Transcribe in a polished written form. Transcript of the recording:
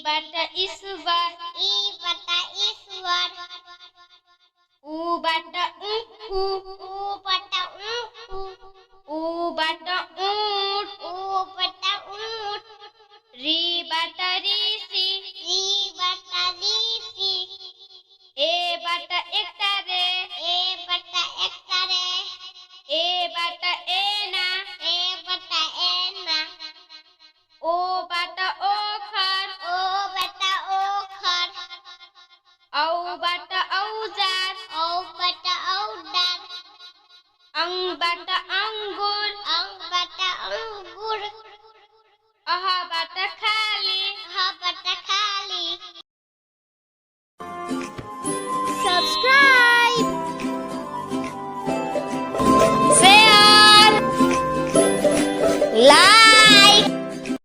बाट ईश्वर, ई बटा ईश्वर। ऊ बाट ऊँखु, ऊ बटा ऊँखु। ऊ बाट ऊँट, ऊ बटा ऊँट। री बाट ऋषि, री बटा ऋषि। ए बाट एकतारे, ए बटा एकतारे। ए बाट एना, ए बटा एना। ओ बाट ओखर, ओ बटा ओखर। औ बाट औजार, औ बटा औजार। अंग बाट अंगुर, अंग बटा अंगुर। अह बाट खाली, ह बटा खाली।